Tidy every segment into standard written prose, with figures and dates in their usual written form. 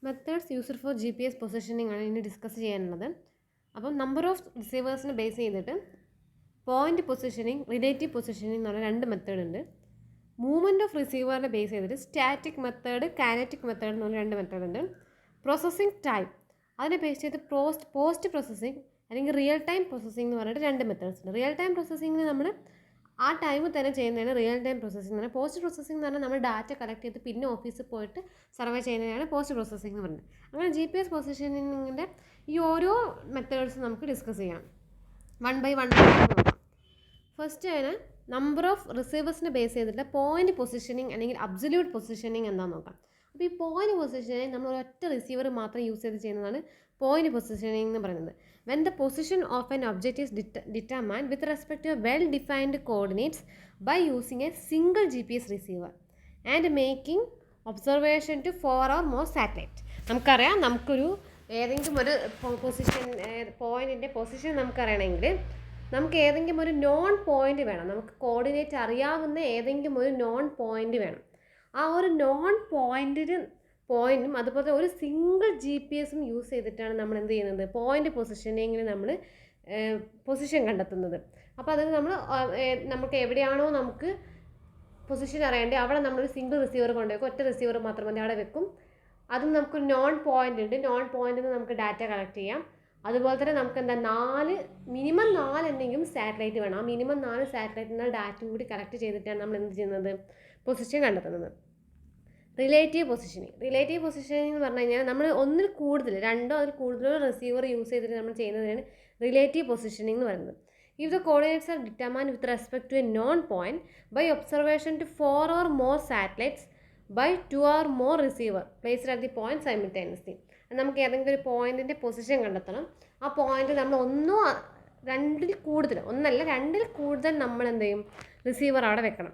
Methods used for GPS positioning ആണ് ഇനി discuss ചെയ്യാനുള്ളത്. അപ്പം നമ്പർ ഓഫ് റിസീവേഴ്സിനെ ബേസ് ചെയ്തിട്ട് പോയിന്റ് പൊസിഷനിങ്, റിലേറ്റീവ് പൊസിഷനിങ് എന്ന് പറഞ്ഞ രണ്ട് മെത്തേഡ് ഉണ്ട്. മൂവ്മെൻറ്റ് ഓഫ് റിസീവറിനെ ബേസ് ചെയ്തിട്ട് സ്റ്റാറ്റിക് മെത്തേഡ്, കൈനറ്റിക് മെത്തേഡ് എന്ന് പറഞ്ഞ രണ്ട് മെത്തേഡ് ഉണ്ട്. പ്രോസസ്സിംഗ് ടൈം അതിനെ ബേസ് ചെയ്ത് പോസ്റ്റ് പ്രോസസ്സിംഗ് അല്ലെങ്കിൽ റിയൽ ടൈം പ്രോസസ്സിംഗ് എന്ന് പറഞ്ഞിട്ട് രണ്ട് മെത്തേഡ്സ് ഉണ്ട്. റിയൽ ടൈം പ്രോസസ്സിങ്ങിന് നമ്മൾ ആ ടൈമിൽ തന്നെ ചെയ്യുന്നതാണ് റിയൽ ടൈം പ്രോസസ്സിംഗ് എന്ന് പറഞ്ഞാൽ. പോസ്റ്റ് പ്രോസസ്സിംഗ് എന്ന് പറഞ്ഞാൽ നമ്മൾ ഡാറ്റ കളക്ട് ചെയ്ത് പിന്നെ ഓഫീസിൽ പോയിട്ട് സർവേ ചെയ്യുന്നതാണ് പോസ്റ്റ് പ്രോസസ്സിംഗ് എന്ന് പറയുന്നത്. അങ്ങനെ GPS പൊസിഷനിങ്ങിൻ്റെ ഈ ഓരോ മെത്തേഡ്സ് നമുക്ക് ഡിസ്കസ് ചെയ്യാം. വൺ ബൈ വൺ നോക്കാം. ഫസ്റ്റ് ആണ് നമ്പർ ഓഫ് റിസീവേഴ്സിനെ ബേസ് ചെയ്തിട്ട് പോയിന്റ് പൊസിഷനിങ് അല്ലെങ്കിൽ അബ്സല്യൂട്ട് പൊസിഷനിങ് എന്താണെന്ന് നോക്കാം. അപ്പോൾ ഈ പോയിന്റ് പൊസിഷനിങ് നമ്മൾ ഒരൊറ്റ റിസീവർ മാത്രം യൂസ് ചെയ്ത് ചെയ്യുന്നതാണ് പോയിന്റ് പൊസിഷനിങ് എന്ന് പറയുന്നത്. When the position of an object is determined with respect to a well-defined coordinates by using a single GPS receiver and making observation to 4 or more satellite. നമുക്കറിയാം, നമുക്കൊരു ഏതെങ്കിലും ഒരു പോയിന്റിൻ്റെ position നമുക്കറിയണമെങ്കിൽ നമുക്ക് ഏതെങ്കിലും ഒരു നോൺ പോയിന്റ് വേണം. നമുക്ക് കോർഡിനേറ്റ് അറിയാവുന്ന ഏതെങ്കിലും ഒരു നോൺ പോയിന്റ് വേണം. ആ ഒരു നോൺ പോയിന്റും അതുപോലെ ഒരു സിംഗിൾ GPS-ഉം യൂസ് ചെയ്തിട്ടാണ് നമ്മൾ എന്ത് ചെയ്യുന്നത്, പോയിന്റ് പൊസിഷനിങ്ങിന് നമ്മൾ പൊസിഷൻ കണ്ടെത്തുന്നത്. അപ്പോൾ അതിന് നമുക്ക് എവിടെയാണോ നമുക്ക് പൊസിഷൻ അറിയേണ്ടത് അവിടെ നമ്മളൊരു സിംഗിൾ റിസീവർ കൊണ്ടുവയ്ക്കും. ഒറ്റ റിസീവർ മാത്രം മതി അവിടെ വെക്കും. അതും നമുക്ക് നോൺ പോയിന്റ് ഉണ്ട്. നോൺ പോയിന്റിൽ നിന്ന് നമുക്ക് ഡാറ്റ കളക്ട് ചെയ്യാം. അതുപോലെ തന്നെ നമുക്ക് മിനിമം 4 എന്തെങ്കിലും സാറ്റലൈറ്റ് വേണം. ആ മിനിമം 4 സാറ്റലൈറ്റിൽ നിന്ന് ഡാറ്റയും കൂടി കളക്ട് ചെയ്തിട്ടാണ് നമ്മൾ എന്ത് ചെയ്യുന്നത്, പൊസിഷൻ കണ്ടെത്തുന്നത്. റിലേറ്റീവ് പൊസിഷനിങ് എന്ന് പറഞ്ഞു കഴിഞ്ഞാൽ നമ്മൾ ഒന്നിൽ കൂടുതൽ, രണ്ടോ അതിൽ കൂടുതലോ റിസീവർ യൂസ് ചെയ്തിട്ട് നമ്മൾ ചെയ്യുന്നതിനാണ് റിലേറ്റീവ് പൊസിഷനിങ് എന്ന് പറയുന്നത്. If the coordinates are determined with respect to a known point by observation to 4 or more satellites by 2 or more receiver placed at the point simultaneously. നമുക്ക് ഏതെങ്കിലും ഒരു പോയിന്റിൻ്റെ പൊസിഷൻ കണ്ടെത്തണം. ആ പോയിന്റ് നമ്മൾ രണ്ടിൽ കൂടുതൽ നമ്മൾ എന്ത് ചെയ്യും, റിസീവർ അവിടെ വെക്കണം.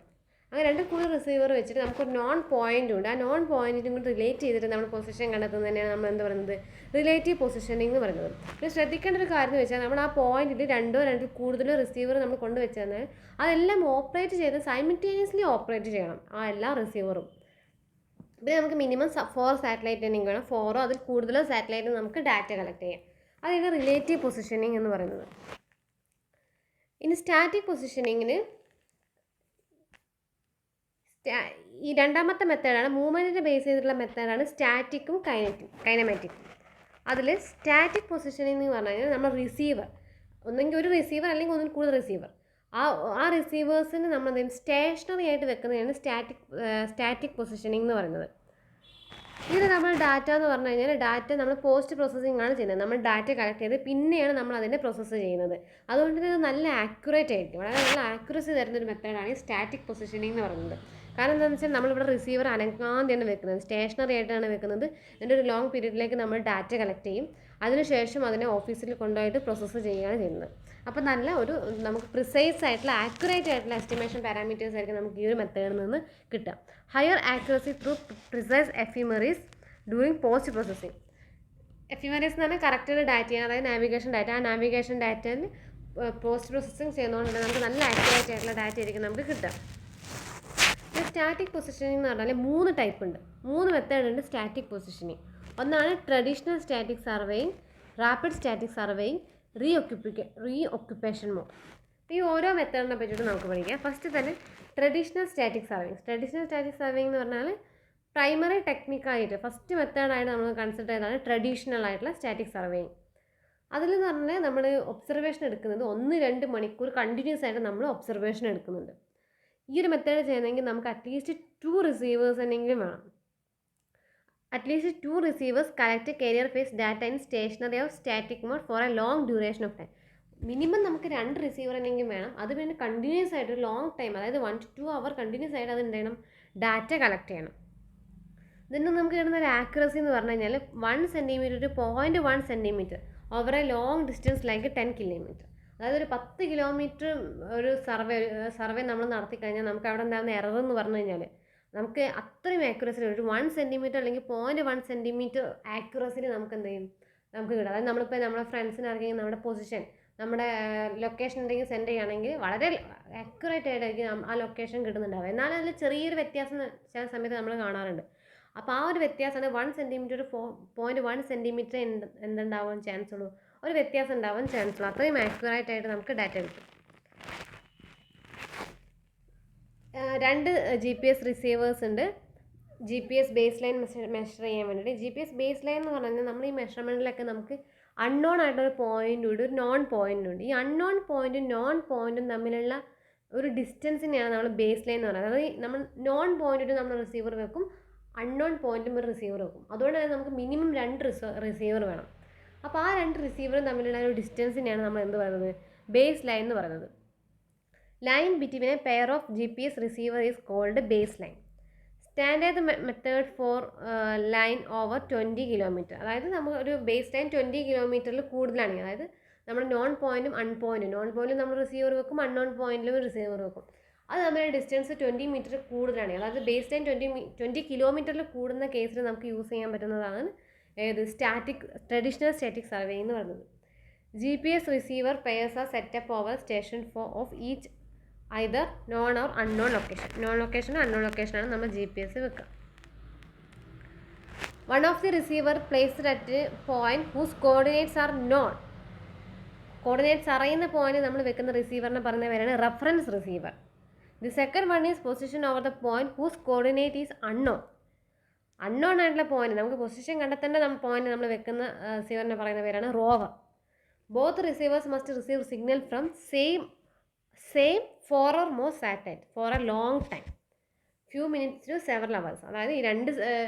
അങ്ങനെ 2 കൂടുതൽ റിസീവർ വെച്ചിട്ട് നമുക്കൊരു നോൺ പോയിന്റ് ഉണ്ട്. ആ നോൺ പോയിന്റിനും കൂടി റിലേറ്റ് ചെയ്തിട്ട് നമ്മൾ പൊസിഷൻ കണ്ടെത്തുന്നത് തന്നെയാണ് നമ്മൾ എന്ത് പറയുന്നത്, റിലേറ്റീവ് പൊസിഷനിങ് എന്ന് പറയുന്നത്. പിന്നെ ശ്രദ്ധിക്കേണ്ട ഒരു കാര്യം എന്ന് വെച്ചാൽ നമ്മൾ ആ പോയിന്റിൽ രണ്ടിൽ കൂടുതലോ റിസീവർ നമ്മൾ കൊണ്ടുവച്ചാൽ അതെല്ലാം ഓപ്പറേറ്റ് ചെയ്ത് സൈമിൾട്ടേനിയസ്ലി ഓപ്പറേറ്റ് ചെയ്യണം ആ എല്ലാ റിസീവറും. പിന്നെ നമുക്ക് മിനിമം 4 സാറ്റലൈറ്റ് തന്നെ വേണം. 4ഓ അതിൽ കൂടുതലോ സാറ്റലൈറ്റ് നമുക്ക് ഡാറ്റ കളക്ട് ചെയ്യാം. അതാണ് റിലേറ്റീവ് പൊസിഷനിങ് എന്ന് പറയുന്നത്. ഇനി സ്റ്റാറ്റിക് പൊസിഷനിങ്ങിന് ഈ രണ്ടാമത്തെ മെത്തേഡാണ്, മൂവ്മെൻറ്റിനെ ബേസ് ചെയ്തിട്ടുള്ള മെത്തേഡാണ് സ്റ്റാറ്റിക്കും കൈനമാറ്റിക്കും. അതിൽ സ്റ്റാറ്റിക് പൊസിഷനിങ് എന്ന് പറഞ്ഞു കഴിഞ്ഞാൽ നമ്മൾ റിസീവർ, ഒന്നെങ്കിൽ ഒരു റിസീവർ അല്ലെങ്കിൽ ഒന്നിൽ കൂടുതൽ റിസീവർ, ആ റിസീവേഴ്സിന് നമ്മൾ എന്തെങ്കിലും സ്റ്റേഷനറി ആയിട്ട് വെക്കുന്നതാണ് സ്റ്റാറ്റിക് പൊസിഷനിങ് എന്ന് പറയുന്നത്. ഇതിൽ നമ്മൾ ഡാറ്റ എന്ന് പറഞ്ഞു കഴിഞ്ഞാൽ ഡാറ്റ നമ്മൾ പോസ്റ്റ് പ്രോസസ്സിംഗ് ആണ് ചെയ്യുന്നത്. നമ്മൾ ഡാറ്റ കളക്ട് ചെയ്ത് പിന്നെയാണ് നമ്മൾ അതിനെ പ്രോസസ്സ് ചെയ്യുന്നത്. അതുകൊണ്ട് തന്നെ നല്ല ആക്യുറേറ്റ് ആയിരിക്കും, വളരെ നല്ല ആക്യുറസി തരുന്നൊരു മെത്തേഡാണ് ഈ സ്റ്റാറ്റിക് പൊസിഷനിങ് എന്ന് പറയുന്നത്. കാരണം എന്താണെന്ന് വെച്ചാൽ നമ്മളിവിടെ റിസീവർ അനങ്ങാതെയാണ് വെക്കുന്നത്, സ്റ്റേഷനറി ആയിട്ടാണ് വെക്കുന്നത്. അതിൻ്റെ ഒരു ലോങ് പീരീഡിലേക്ക് നമ്മൾ ഡാറ്റ കളക്ട് ചെയ്യും. അതിനുശേഷം അതിനെ ഓഫീസിൽ കൊണ്ടുപോയിട്ട് പ്രോസസ്സ് ചെയ്യുകയാണ് ചെയ്യുന്നത്. അപ്പോൾ നല്ല ഒരു നമുക്ക് പ്രിസൈസ് ആയിട്ടുള്ള ആക്യുറേറ്റ് ആയിട്ടുള്ള എസ്റ്റിമേഷൻ പാരാമീറ്റേഴ്സ് ആയിരിക്കും നമുക്ക് ഈ ഒരു മെത്തേഡിൽ നിന്ന് കിട്ടുക. Higher accuracy through precise ephemeris during post processing. Ephemeris എന്ന് പറഞ്ഞാൽ കറക്റ്റ് ഡാറ്റയാണ്, അതായത് നാവിഗേഷൻ ഡാറ്റ. ആ നാവിഗേഷൻ ഡാറ്റയിൽ പോസ്റ്റ് പ്രോസസ്സിംഗ് ചെയ്യുന്നതുകൊണ്ട് നമുക്ക് നല്ല ആക്യുറേറ്റ് ആയിട്ടുള്ള ഡാറ്റ ആയിരിക്കും നമുക്ക് കിട്ടുക. സ്റ്റാറ്റിക് പൊസിഷനിങ് എന്ന് പറഞ്ഞാൽ 3 ടൈപ്പ് ഉണ്ട്, 3 മെത്തേഡ് ഉണ്ട് സ്റ്റാറ്റിക് പൊസിഷനിങ്. ഒന്നാണ് traditional static surveying, rapid static surveying, reoccupation mode. ഈ ഓരോ മെത്തേഡിനെ പറ്റിയിട്ട് നമുക്ക് പഠിക്കാം. ഫസ്റ്റ് തന്നെ ട്രഡീഷണൽ സ്റ്റാറ്റിക് സർവേയിങ് എന്ന് പറഞ്ഞാൽ പ്രൈമറി ടെക്നിക്കായിട്ട് ഫസ്റ്റ് മെത്തേഡായിട്ട് നമ്മൾ കൺസിഡർ ചെയ്തതാണ് ട്രഡീഷണൽ ആയിട്ടുള്ള സ്റ്റാറ്റിക് സർവേയിങ്. അതിലെന്ന് പറഞ്ഞാൽ നമ്മൾ ഒബ്സർവേഷൻ എടുക്കുന്നത് 1-2 മണിക്കൂർ കണ്ടിന്യൂസ് ആയിട്ട് നമ്മൾ ഒബ്സർവേഷൻ എടുക്കുന്നുണ്ട്. ഈ ഒരു മെത്തേഡ് ചെയ്യണമെങ്കിൽ നമുക്ക് അറ്റ്ലീസ്റ്റ് 2 റിസീവേഴ്സ് എന്നെങ്കിലും വേണം. At least 2 receivers collect carrier phase data in stationary of static mode for a long duration of time. Minimum നമുക്ക് 2 റിസീവർ എന്നെങ്കിലും വേണം. അത് പിന്നെ കണ്ടിന്യൂസ് ആയിട്ട് ഒരു ലോങ് ടൈം, അതായത് 1 to 2 അവർ കണ്ടിന്യൂസ് ആയിട്ട് അത് എന്ത് ചെയ്യണം, ഡാറ്റ കളക്ട് ചെയ്യണം. ഇതിന് നമുക്ക് കിട്ടുന്ന ഒരു ആക്യുറസി എന്ന് പറഞ്ഞു കഴിഞ്ഞാൽ 1 centimetre to 0.1 centimetre over A long distance like 10 kilometre. അതായത് ഒരു 10 കിലോമീറ്റർ ഒരു സർവേ നമ്മൾ നടത്തി കഴിഞ്ഞാൽ നമുക്ക് അവിടെ ഉണ്ടാകുന്ന എറർ എന്ന് പറഞ്ഞു കഴിഞ്ഞാൽ നമുക്ക് അത്രയും ആക്യുറസിയിൽ ഒരു 1 സെൻറ്റിമീറ്റർ അല്ലെങ്കിൽ 0.1 സെൻറ്റിമീറ്റർ ആക്യുറസിയിൽ നമുക്ക് എന്ത് ചെയ്യും, നമുക്ക് കിട്ടും. അതായത് നമ്മളിപ്പോൾ നമ്മുടെ ഫ്രണ്ട്സിന് ആർക്കെങ്കിലും നമ്മുടെ പൊസിഷൻ, നമ്മുടെ ലൊക്കേഷൻ എന്തെങ്കിലും സെൻഡ് ചെയ്യുകയാണെങ്കിൽ വളരെ ആക്യുറേറ്റ് ആയിട്ടായിരിക്കും ആ ലൊക്കേഷൻ കിട്ടുന്നുണ്ടാവുക. എന്നാലും അതിൽ ചെറിയൊരു വ്യത്യാസം ചില സമയത്ത് നമ്മൾ കാണാറുണ്ട്. അപ്പോൾ ആ ഒരു വ്യത്യാസമാണ് 1 സെൻറ്റിമീറ്റർ ഒരു 0.1 സെൻറ്റിമീറ്റർ എന്തുണ്ടാവാൻ ചാൻസ് ഉള്ളൂ, ഒരു വ്യത്യാസം ഉണ്ടാവാൻ ചാൻസ് ഉള്ളൂ. അത്രയും ആക്യുറേറ്റ് ആയിട്ട് നമുക്ക് ഡാറ്റ കിട്ടും. 2 GPS റിസീവേഴ്സ് ഉണ്ട് GPS ബേസ് ലൈൻ മെഷർ ചെയ്യാൻ വേണ്ടിയിട്ട്. GPS ബേസ് ലൈൻ എന്ന് പറഞ്ഞാൽ നമ്മൾ ഈ മെഷർമെൻറ്റിലൊക്കെ നമുക്ക് അൺനോൺ ആയിട്ടൊരു പോയിൻ്റ് ഉണ്ട്, ഒരു നോൺ പോയിൻ്റ് ഉണ്ട്. ഈ അൺനോൺ പോയിൻറ്റും നോൺ പോയിൻറ്റും തമ്മിലുള്ള ഒരു ഡിസ്റ്റൻസിനെയാണ് നമ്മൾ ബേസ് ലൈൻ എന്ന് പറയുന്നത്. അതായത് നമ്മൾ നോൺ പോയിൻറ്റിൽ നമ്മൾ റിസീവർ വെക്കും, അൺനോൺ പോയിൻറ്റും ഒരു റിസീവർ വെക്കും. അതുകൊണ്ട് തന്നെ നമുക്ക് മിനിമം 2 റിസീവർ വേണം. അപ്പോൾ ആ 2 റിസീവറും തമ്മിലുള്ള ഒരു ഡിസ്റ്റൻസിനെയാണ് നമ്മൾ എന്ത് പറയുന്നത്, ബേസ് ലൈൻ എന്ന് പറയുന്നത്. Line between a pair of GPS receiver is called base line. Standard method for line over 20 kilometre. അതായത് നമ്മൾ ഒരു ബേസ് ലൈൻ 20 കിലോമീറ്ററിൽ കൂടുതലാണെങ്കിൽ, അതായത് നമ്മൾ നോൺ പോയിൻറ്റും നോൺ പോയിൻറ്റും നമ്മൾ റിസീവർ വെക്കും, അൺനോൺ പോയിൻറ്റിലും റിസീവർ വെക്കും. അത് തമ്മിലുള്ള ഡിസ്റ്റൻസ് 20 മീറ്റർ കൂടുതലാണ്. അതായത് ബേസ് ലൈൻ 20 കിലോമീറ്ററിൽ കൂടുന്ന കേസിൽ നമുക്ക് യൂസ് ചെയ്യാൻ പറ്റുന്നതാണ് ട്രഡീഷണൽ സ്റ്റാറ്റിക് സർവേ എന്ന് പറയുന്നത്. GPS receiver pairs are setup over station of each either known or unknown location. Known ലൊക്കേഷനും അൺനോൺ ലൊക്കേഷനാണ് നമ്മൾ GPS വെക്കുക. One of the receiver placed at point whose coordinates are known. Coordinates അറിയുന്ന point നമ്മൾ വെക്കുന്ന റിസീവറിനെ പറയുന്ന പേരാണ് reference receiver. The second one is position over the point whose coordinate is unknown. Unknown ആയിട്ടുള്ള പോയിന്റ്, നമുക്ക് പൊസിഷൻ കണ്ടെത്തേണ്ട പോയിന്റ് നമ്മൾ വെക്കുന്ന റിസീവറിനെ പറയുന്ന പേരാണ് rover. Both receivers must receive signal from same 4 or more satellite for a long time, few minutes to several hours. അതായത് ഈ 2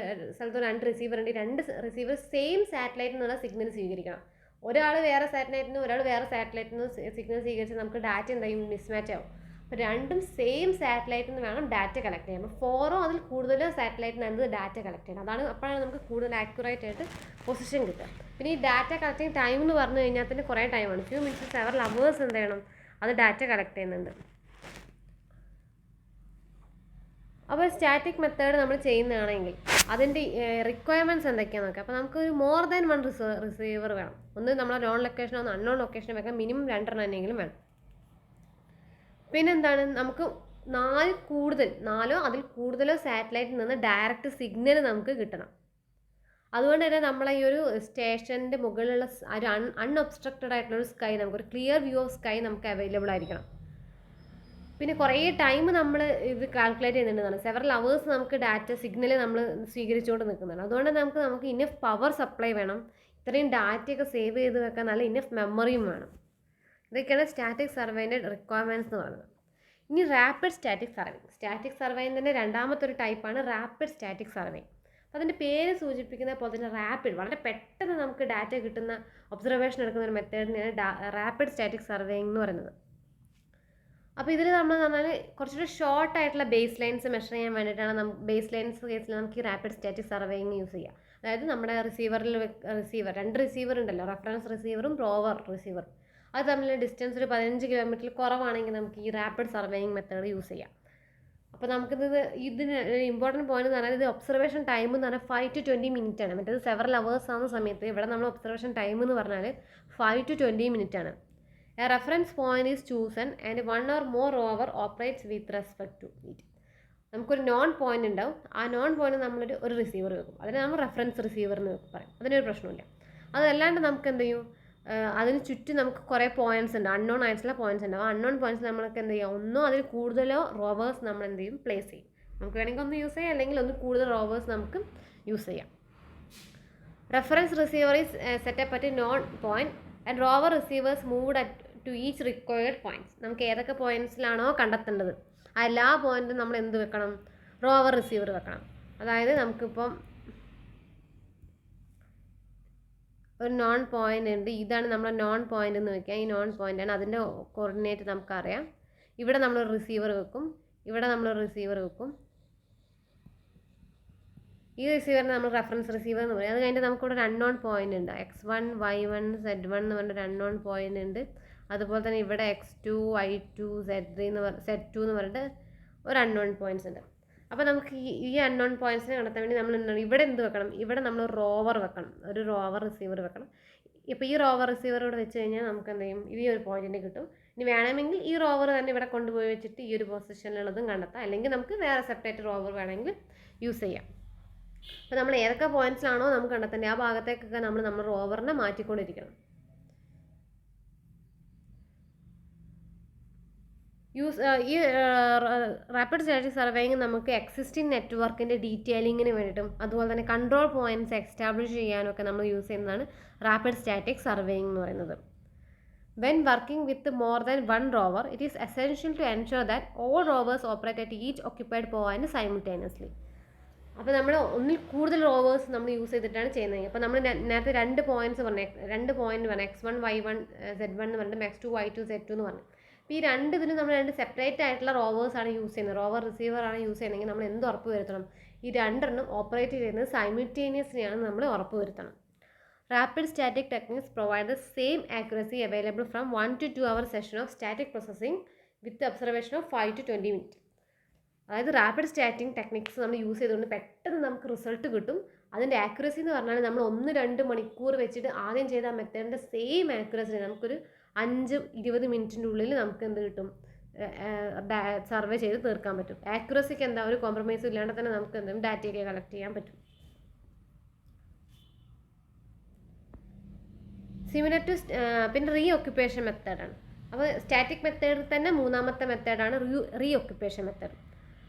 സ്ഥലത്ത് 2 റിസീവർ ഉണ്ട്. 2 റിസീവർ സെയിം സാറ്റലൈറ്റിൽ നിന്നുള്ള സിഗ്നൽ സ്വീകരിക്കണം. ഒരാൾ വേറെ സാറ്റലൈറ്റിൽ നിന്ന് ഒരാൾ വേറെ സാറ്റലൈറ്റിൽ നിന്ന് സിഗ്നൽ സ്വീകരിച്ച് നമുക്ക് ഡാറ്റ എന്തായും മിസ്മാച്ച് ആവും. അപ്പോൾ രണ്ടും സെയിം സാറ്റലൈറ്റിൽ നിന്ന് വേണം ഡാറ്റ കളക്ട് ചെയ്യാൻ. അപ്പോൾ 4 അതിൽ കൂടുതലോ സാറ്റലൈറ്റിനകത്ത് ഡാറ്റ കളക്ട് ചെയ്യണം. അപ്പോഴാണ് നമുക്ക് കൂടുതൽ ആക്യുറേറ്റ് ആയിട്ട് പൊസിഷൻ കിട്ടുക. പിന്നെ ഈ ഡാറ്റ കളക്ടിങ് ടൈം എന്ന് പറഞ്ഞു കഴിഞ്ഞാൽ തന്നെ കുറേ ടൈമാണ്. ഫ്യൂ മിനിറ്റ്സ് സെവറൽ അവേഴ്സ് എന്ത് ചെയ്യണം, അത് ഡാറ്റ കളക്ട് ചെയ്യുന്നുണ്ട്. അപ്പോൾ സ്റ്റാറ്റിക് മെത്തേഡ് നമ്മൾ ചെയ്യുന്നതാണെങ്കിൽ അതിൻ്റെ റിക്വയർമെൻറ്റ്സ് എന്തൊക്കെയാണെന്ന് നോക്കാം. അപ്പോൾ നമുക്ക് ഒരു മോർ ദാൻ 1 റിസീവർ വേണം. ഒന്ന് നമ്മളെ നോൺ ലൊക്കേഷനോ അൺനോൺ ലൊക്കേഷനോ വെക്കാൻ മിനിമം 2 വേണം. പിന്നെന്താണ്, നമുക്ക് 4 അതിൽ കൂടുതലോ സാറ്റലൈറ്റിൽ നിന്ന് ഡയറക്റ്റ് സിഗ്നൽ നമുക്ക് കിട്ടണം. അതുകൊണ്ട് തന്നെ നമ്മളെ ഈ ഒരു സ്റ്റേഷൻ്റെ മുകളിലുള്ള ഒരു അൺഒബ്സ്ട്രക്റ്റഡ് ആയിട്ടുള്ളൊരു സ്കൈ, നമുക്കൊരു ക്ലിയർ വ്യൂ ഓഫ് സ്കൈ നമുക്ക് അവൈലബിൾ ആയിരിക്കണം. പിന്നെ കുറേ ടൈം നമ്മൾ ഇത് കാൽക്കുലേറ്റ് ചെയ്യുന്നുണ്ടെന്നാണ്. സെവറൽ അവേഴ്സ് നമുക്ക് ഡാറ്റ സിഗ്നൽ നമ്മൾ സ്വീകരിച്ചുകൊണ്ട് നിൽക്കുന്നതാണ്. അതുകൊണ്ട് നമുക്ക് ഇനഫ് പവർ സപ്ലൈ വേണം. ഇത്രയും ഡാറ്റയൊക്കെ സേവ് ചെയ്ത് വെക്കാൻ നല്ല ഇനഫ് മെമ്മറിയും വേണം. ഇതൊക്കെയാണ് സ്റ്റാറ്റിക് സർവേൻ്റെ റിക്വയർമെൻറ്റ്സ് എന്ന് പറയുന്നത്. ഇനി റാപ്പിഡ് സ്റ്റാറ്റിക് സർവേ. സ്റ്റാറ്റിക് സർവേയിൽ തന്നെ രണ്ടാമത്തെ ഒരു ടൈപ്പാണ് റാപ്പിഡ് സ്റ്റാറ്റിക് സർവേ. അപ്പോൾ അതിൻ്റെ പേര് സൂചിപ്പിക്കുന്ന പോലെ തന്നെ റാപ്പിഡ്, വളരെ പെട്ടെന്ന് നമുക്ക് ഡാറ്റ കിട്ടുന്ന ഒബ്സർവേഷൻ എടുക്കുന്ന ഒരു മെത്തേഡിനെയാണ് റാപ്പിഡ് സ്റ്റാറ്റിക് സർവേയിങ് എന്ന് പറയുന്നത്. അപ്പോൾ ഇതിൽ നമ്മൾ പറഞ്ഞാൽ കുറച്ചുകൂടി ഷോർട്ട് ആയിട്ടുള്ള ബേസ് ലൈൻസ് മെഷർ ചെയ്യാൻ വേണ്ടിയിട്ടാണ് ബേസ് ലൈൻസ് കേസിൽ നമുക്ക് ഈ റാപ്പിഡ് സ്റ്റാറ്റിക് സർവേയിങ് യൂസ് ചെയ്യാം. അതായത് നമ്മുടെ റിസീവറിൽ 2 റിസീവർ ഉണ്ടല്ലോ, റെഫറൻസ് റിസീവറും റോവർ റിസീവറും. അത് തമ്മിലുള്ള ഡിസ്റ്റൻസ് ഒരു 15 കിലോമീറ്ററിൽ കുറവാണെങ്കിൽ നമുക്ക് ഈ റാപ്പിഡ് സർവേയിങ് മെത്തേഡ് യൂസ് ചെയ്യാം. അപ്പോൾ ഇതിന് ഇമ്പോർട്ടൻറ്റ് പോയിന്റ് എന്ന് പറഞ്ഞാൽ ഇത് ഒബ്സർവേഷൻ ടൈം എന്ന് പറഞ്ഞാൽ 5 to 20 മിനിറ്റ് ആണ്. മറ്റേത് സെവറൽ അവേഴ്സ് ആവുന്ന സമയത്ത് ഇവിടെ നമ്മൾ ഒബ്സർവേഷൻ ടൈം എന്ന് പറഞ്ഞാൽ 5 to 20 മിനിറ്റ് ആണ്. A reference point is chosen and 1 or more rover operates with respect to it. നമുക്കൊരു നോൺ പോയിന്റ് ഉണ്ടാവും. ആ നോൺ പോയിന്റ് നമ്മളൊരു റിസീവർ വെക്കും. അതിന് നമ്മൾ റെഫറൻസ് റിസീവർ എന്ന് പറയും. അതിനൊരു പ്രശ്നമില്ല. അതല്ലാണ്ട് നമുക്ക് എന്ത് ചെയ്യും, അതിന് ചുറ്റും നമുക്ക് കുറേ പോയിന്റ്സ് ഉണ്ട്, അൺനോൺ ആയിട്ടുള്ള പോയിന്റ്സ് ഉണ്ട്. ആ അൺനോൺ പോയിന്റ്സ് നമ്മൾക്ക് എന്ത് ചെയ്യാം, ഒന്നോ അതിൽ കൂടുതലോ റോവേഴ്സ് നമ്മൾ എന്ത് ചെയ്യും, പ്ലേസ് ചെയ്യും. നമുക്ക് വേണമെങ്കിൽ ഒന്ന് യൂസ് ചെയ്യാം, അല്ലെങ്കിൽ ഒന്ന് കൂടുതൽ റോവേഴ്സ് നമുക്ക് യൂസ് ചെയ്യാം. Reference receiver is setup at known point and rover receivers moved at to each required points. നമുക്ക് ഏതൊക്കെ പോയിന്റ്സിലാണോ കണ്ടെത്തേണ്ടത് ആ എല്ലാ പോയിന്റും നമ്മൾ എന്ത് വെക്കണം, റോവർ റിസീവർ വെക്കണം. അതായത് നമുക്കിപ്പം ഒരു നോൺ പോയിന്റ് ഉണ്ട്, ഇതാണ് നമ്മുടെ നോൺ പോയിന്റ് എന്ന് വെക്കാം. ഈ നോൺ പോയിന്റാണ്, അതിൻ്റെ കോർഡിനേറ്റ് നമുക്കറിയാം. ഇവിടെ നമ്മളൊരു റിസീവർ വെക്കും, ഇവിടെ നമ്മളൊരു റിസീവർ വെക്കും. ഈ റിസീവറിന് നമ്മൾ റെഫറൻസ് റിസീവർ എന്ന് പറയും. അത് കഴിഞ്ഞിട്ട് നമുക്കിവിടെ ഒരു അൺനോൺ പോയിന്റ് ഉണ്ട്, X1, Y1, Z1 എന്ന് പറഞ്ഞൊരു അൺനോൺ പോയിന്റ് ഉണ്ട്. അതുപോലെ തന്നെ ഇവിടെ X2, Y2, Z2 എന്ന് പറഞ്ഞിട്ട് ഒരു അൺനോൺ പോയിന്റ്സ് ഉണ്ട്. അപ്പോൾ നമുക്ക് ഈ അൺനോൺ പോയിന്റ്സിനെ കണ്ടെത്താൻ വേണ്ടി നമ്മൾ ഇവിടെ എന്ത് വെക്കണം, ഇവിടെ നമ്മൾ റോവർ വെക്കണം, ഒരു റോവർ റിസീവർ വെക്കണം. ഇപ്പോൾ ഈ റോവർ റിസീവർ ഇവിടെ വെച്ച് കഴിഞ്ഞാൽ നമുക്ക് എന്ത് ചെയ്യും, ഈ ഒരു പോയിന്റിന് കിട്ടും. ഇനി വേണമെങ്കിൽ ഈ റോവർ തന്നെ ഇവിടെ കൊണ്ടുപോയി വെച്ചിട്ട് ഈ ഒരു പൊസിഷനിലുള്ളതും കണ്ടെത്താം, അല്ലെങ്കിൽ നമുക്ക് വേറെ സെപ്പറേറ്റ് റോവർ വേണമെങ്കിൽ യൂസ് ചെയ്യാം. അപ്പോൾ നമ്മൾ ഏതൊക്കെ പോയിന്റ്സിലാണോ നമുക്ക് കണ്ടെത്തേണ്ടത് ആ ഭാഗത്തേക്കൊക്കെ നമ്മൾ റോവറിനെ മാറ്റിക്കൊണ്ടിരിക്കണം. ഈ റാപ്പിഡ് സ്റ്റാറ്റിക് സർവേയിങ് നമുക്ക് എക്സിസ്റ്റിംഗ് നെറ്റ്വർക്കിൻ്റെ ഡീറ്റെയിലിങ്ങിന് വേണ്ടിയിട്ടും അതുപോലെ തന്നെ കൺട്രോൾ പോയിന്റ്സ് എസ്റ്റാബ്ലിഷ് ചെയ്യാനൊക്കെ നമ്മൾ യൂസ് ചെയ്യുന്നതാണ് റാപ്പിഡ് സ്റ്റാറ്റിക് സർവേയിങ് എന്ന് പറയുന്നത്. When working with more than one rover, it is essential to ensure that all rovers operate at each occupied point simultaneously. അപ്പോൾ നമ്മൾ ഒന്നിൽ കൂടുതൽ റോവേഴ്സ് നമ്മൾ യൂസ് ചെയ്തിട്ടാണ് ചെയ്യുന്നത്. അപ്പോൾ നമ്മൾ നേരത്തെ രണ്ട് പോയിന്റ് പറഞ്ഞു X1 Y1 Z1 എന്ന് പറഞ്ഞിട്ട് X2 Y2 Z2 എന്ന് പറഞ്ഞു. അപ്പോൾ ഈ ഇതിന് നമ്മൾ രണ്ട് സെപ്പറേറ്റ് ആയിട്ടുള്ള റോവേഴ്സാണ് യൂസ് ചെയ്യുന്നത്, റോവർ റിസീവറാണ് യൂസ് ചെയ്യുന്നതെങ്കിൽ നമ്മൾ എന്ത് ഉറപ്പ് വരുത്തണം? ഈ രണ്ടെണ്ണം ഓപ്പറേറ്റ് ചെയ്യുന്നത് സൈമിൾട്ടേനിയസ്ലിയാണ് നമ്മൾ ഉറപ്പ് വരുത്തണം. Rapid static techniques provide the same accuracy available from 1 to 2 hour session of static processing with the observation of 5 to 20 minutes. അതായത് റാപ്പിഡ് സ്റ്റാറ്റിക് ടെക്നിക്സ് നമ്മൾ യൂസ് ചെയ്തുകൊണ്ട് പെട്ടെന്ന് നമുക്ക് റിസൾട്ട് കിട്ടും. അതിൻ്റെ ആക്യുറസി എന്ന് പറഞ്ഞാൽ നമ്മൾ 1-2 മണിക്കൂർ വെച്ചിട്ട് ആദ്യം ചെയ്ത ആ മെത്തേഡിൻ്റെ സെയിം ആക്യുറസി നമുക്കൊരു 5-20 മിനിറ്റിൻ്റെ ഉള്ളിൽ നമുക്ക് എന്ത് കിട്ടും? സർവേ ചെയ്ത് തീർക്കാൻ പറ്റും. ആക്യുറസിക്ക് എന്താ ഒരു കോംപ്രമൈസും ഇല്ലാണ്ട് തന്നെ നമുക്ക് എന്തെങ്കിലും ഡാറ്റയൊക്കെ കളക്ട് ചെയ്യാൻ പറ്റും. സിമിലർ ടു പിന്നെ റീ ഒക്യുപ്പേഷൻ മെത്തേഡാണ്. അപ്പോൾ സ്റ്റാറ്റിക് മെത്തേഡിൽ തന്നെ മൂന്നാമത്തെ മെത്തേഡാണ് റീ ഒക്യുപ്പേഷൻ മെത്തേഡ്.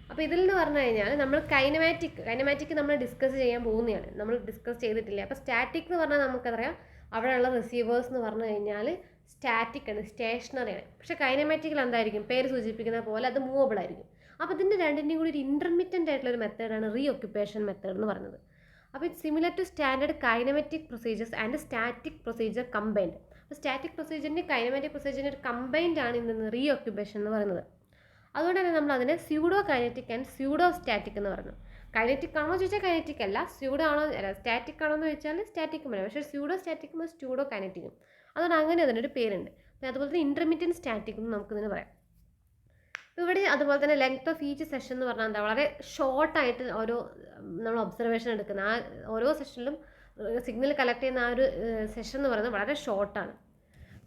അപ്പോൾ ഇതിൽ നിന്ന് പറഞ്ഞു കഴിഞ്ഞാൽ നമ്മൾ കൈനമാറ്റിക് നമ്മൾ ഡിസ്കസ് ചെയ്യാൻ പോകുന്നതാണ്, നമ്മൾ ഡിസ്കസ് ചെയ്തിട്ടില്ല. അപ്പോൾ സ്റ്റാറ്റിക് എന്ന് പറഞ്ഞാൽ നമുക്കറിയാം അവിടെയുള്ള റിസീവേഴ്സ് എന്ന് പറഞ്ഞു കഴിഞ്ഞാൽ സ്റ്റാറ്റിക് ആണ്, സ്റ്റേഷനറി ആണ്. പക്ഷേ കൈനമാറ്റിക്കിൽ എന്തായിരിക്കും? പേര് സൂചിപ്പിക്കുന്ന പോലെ അത് മൂവബിൾ ആയിരിക്കും. അപ്പോൾ ഇതിൻ്റെ രണ്ടിൻ്റെയും കൂടി ഒരു ഇൻ്റർമിറ്റൻ്റ് ആയിട്ടുള്ളൊരു മെത്തേഡാണ് റീ ഒക്യുപ്പേഷൻ മെത്തേഡ് എന്ന് പറയുന്നത്. അപ്പോൾ it similar to standard kinematic procedures and static procedure combined. അപ്പോൾ സ്റ്റാറ്റിക് പ്രൊസീജിയറിൻ്റെ കൈനമാറ്റിക് പ്രൊസീജിയറിൻ്റെ ഒരു കമ്പൈൻഡ് ആണ് ഇന്ന് റീ ഒക്യുപ്പേഷൻ എന്ന് പറയുന്നത്. അതുകൊണ്ട് തന്നെ നമ്മൾ അതിനെ pseudo kinetic and pseudo static എന്ന് പറഞ്ഞു. കൈനറ്റിക് ആണോ ചോദിച്ചാൽ കൈനറ്റിക് അല്ല, സ്യൂഡോ ആണോ അല്ല സ്റ്റാറ്റിക് ആണോ എന്ന് ചോദിച്ചാൽ സ്റ്റാറ്റിക്കും അല്ല, പക്ഷേ സ്യൂഡോ സ്റ്റാറ്റിക്കും സ്യൂഡോ കൈനറ്റിക്കും. അതുകൊണ്ട് അങ്ങനെ അതിനൊരു പേരുണ്ട്. പിന്നെ അതുപോലെ തന്നെ ഇൻ്റർമീഡിയറ്റ് സ്റ്റാറ്റിക് എന്ന് നമുക്കിതിന് പറയാം. ഇവിടെ അതുപോലെ തന്നെ ലെങ്ത് ഓഫ് ഈച്ച് സെഷൻ എന്ന് പറഞ്ഞാൽ എന്താ, വളരെ ഷോർട്ടായിട്ട് നമ്മൾ ഒബ്സർവേഷൻ എടുക്കുന്ന ആ ഓരോ സെഷനിലും സിഗ്നൽ കളക്ട് ചെയ്യുന്ന ആ ഒരു സെഷൻ എന്ന് പറയുന്നത് വളരെ ഷോർട്ടാണ്.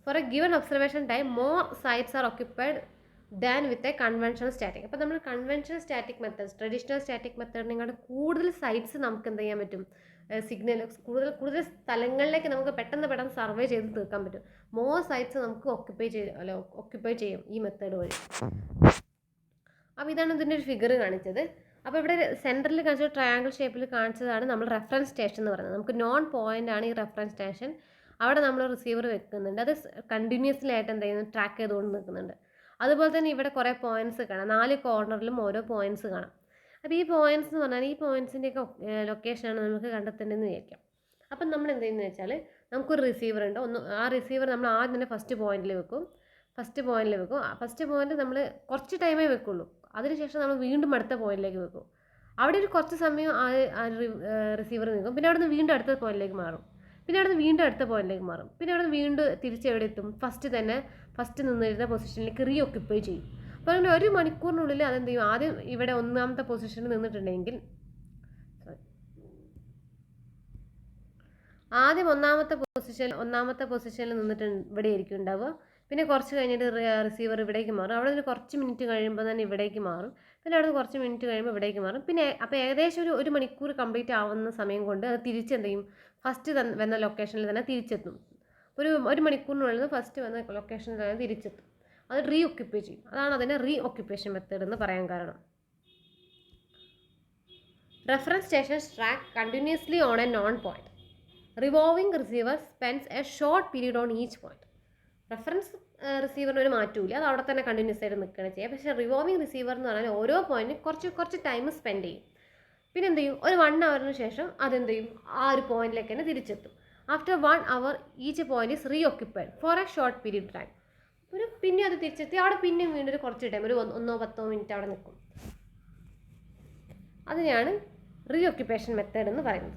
For a given observation time more sites are occupied than with a conventional static. അപ്പോൾ നമ്മൾ conventional static methods, traditional static മെത്തേഡിനെക്കാളും കൂടുതൽ സൈറ്റ്സ് നമുക്ക് എന്ത് ചെയ്യാൻ പറ്റും? സിഗ്നൽ കൂടുതൽ സ്ഥലങ്ങളിലേക്ക് നമുക്ക് പെട്ടെന്ന് സർവേ ചെയ്ത് തീർക്കാൻ പറ്റും. മോർ സൈറ്റ്സ് നമുക്ക് ഒക്യുപ്പൈ ചെയ്യും ഈ മെത്തേഡ് വഴി. അപ്പോൾ ഇതാണ് ഇതിൻ്റെ ഒരു ഫിഗർ കാണിച്ചത്. അപ്പോൾ ഇവിടെ സെൻറ്ററിൽ കാണിച്ച ട്രയാങ്കിൾ ഷേപ്പിൽ കാണിച്ചതാണ് നമ്മൾ റെഫറൻസ് സ്റ്റേഷൻ എന്ന് പറയുന്നത്. നമുക്ക് നോൺ പോയിൻ്റ് ആണ് ഈ റെഫറൻസ് സ്റ്റേഷൻ. അവിടെ നമ്മൾ റിസീവർ വെക്കുന്നുണ്ട്, അത് കണ്ടിന്യൂസ്ലി ആയിട്ട് എന്ത് ചെയ്യുന്നു? ട്രാക്ക് ചെയ്തുകൊണ്ട് നിൽക്കുന്നുണ്ട്. അതുപോലെ തന്നെ ഇവിടെ കുറേ പോയിൻറ്റ്സ് കാണാം, 4 കോർണറിലും ഓരോ പോയിൻറ്റ്സ് കാണാം. അപ്പോൾ ഈ പോയിൻറ്റ്സ് എന്ന് പറഞ്ഞാൽ ഈ പോയിൻറ്റ്സിൻ്റെയൊക്കെ ലൊക്കേഷനാണ് നമുക്ക് കണ്ടെത്തേണ്ടതെന്ന് വിചാരിക്കാം. അപ്പം നമ്മൾ എന്ത് ചെയ്യുന്നത് വെച്ചാൽ നമുക്കൊരു റിസീവർ ഉണ്ട്, ആ റിസീവർ നമ്മൾ ആദ്യം തന്നെ ഫസ്റ്റ് പോയിന്റിൽ വെക്കും. ഫസ്റ്റ് പോയിന്റ് നമ്മൾ കുറച്ച് ടൈമേ വെക്കുള്ളൂ. അതിനുശേഷം നമ്മൾ വീണ്ടും അടുത്ത പോയിന്റിലേക്ക് വെക്കും. അവിടെ ഒരു കുറച്ച് സമയം ആ റിസീവർ നിൽക്കും. പിന്നെ അവിടെ നിന്ന് വീണ്ടും അടുത്ത പോയിന്റിലേക്ക് മാറും. പിന്നെ അവിടെ നിന്ന് വീണ്ടും അടുത്ത പോയിന്റിലേക്ക് മാറും. പിന്നെ അവിടെ നിന്ന് വീണ്ടും തിരിച്ചെവിടെ എത്തും? ഫസ്റ്റ് നിന്നിരുന്ന പൊസിഷനിലേക്ക് റീ ഒക്യുപ്പൈ ചെയ്യും. അപ്പോൾ അങ്ങനെ 1 മണിക്കൂറിനുള്ളിൽ അതെന്ത് ചെയ്യും? ആദ്യം ഇവിടെ ഒന്നാമത്തെ പൊസിഷനിൽ നിന്നിട്ടുണ്ടെങ്കിൽ ആദ്യം ഒന്നാമത്തെ പൊസിഷനിൽ നിന്നിട്ട് ഇവിടെ ആയിരിക്കും ഉണ്ടാവുക. പിന്നെ കുറച്ച് കഴിഞ്ഞിട്ട് റിസീവർ ഇവിടേക്ക് മാറും. അവിടെ നിന്ന് കുറച്ച് മിനിറ്റ് കഴിയുമ്പോൾ തന്നെ ഇവിടേക്ക് മാറും. പിന്നെ അവിടെ നിന്ന് കുറച്ച് മിനിറ്റ് കഴിയുമ്പോൾ ഇവിടേക്ക് മാറും. പിന്നെ അപ്പോൾ ഏകദേശം ഒരു മണിക്കൂർ കംപ്ലീറ്റ് ആവുന്ന സമയം കൊണ്ട് അത് തിരിച്ചെന്ത് ചെയ്യും? ഫസ്റ്റ് വന്ന ലൊക്കേഷനിൽ തന്നെ തിരിച്ചെത്തും. ഒരു മണിക്കൂറിനുള്ളിൽ ഫസ്റ്റ് വന്ന ലൊക്കേഷനിൽ തന്നെ തിരിച്ചെത്തും. അത് റീ ഒക്യുപ്പൈ ചെയ്യും. അതാണ് അതിനെ റീ ഒക്യുപ്പേഷൻ മെത്തേഡ് എന്ന് പറയാൻ കാരണം. Reference stations track continuously on a known point. Revolving receiver spends a short period on each point. Reference റിസീവറിന് ഒരു മാറ്റമില്ല, അത് അവിടെ തന്നെ കണ്ടിന്യൂസ് ആയിട്ട് നിൽക്കുകയാണ് ചെയ്യുക. പക്ഷേ റിവോൾവിംഗ് റിസീവർ എന്ന് പറഞ്ഞാൽ ഓരോ പോയിന്റിനും കുറച്ച് ടൈം സ്പെൻഡ് ചെയ്യും. പിന്നെ എന്ത് ചെയ്യും? ഒരു 1 അവറിന് ശേഷം അതെന്ത് ചെയ്യും? ആ ഒരു പോയിന്റിലേക്ക് തന്നെ തിരിച്ചെത്തും. After 1 hour each point is reoccupied for a short period time. പിന്നെ അത് തിരിച്ചെത്തി അവിടെ പിന്നെയും വീണ്ടും ഒരു കുറച്ച് ടൈം, ഒരു 1-10 മിനിറ്റ് അവിടെ നിൽക്കും. അതിനെയാണ് റീ ഒക്യുപ്പേഷൻ മെത്തേഡ് എന്ന് പറയുന്നത്.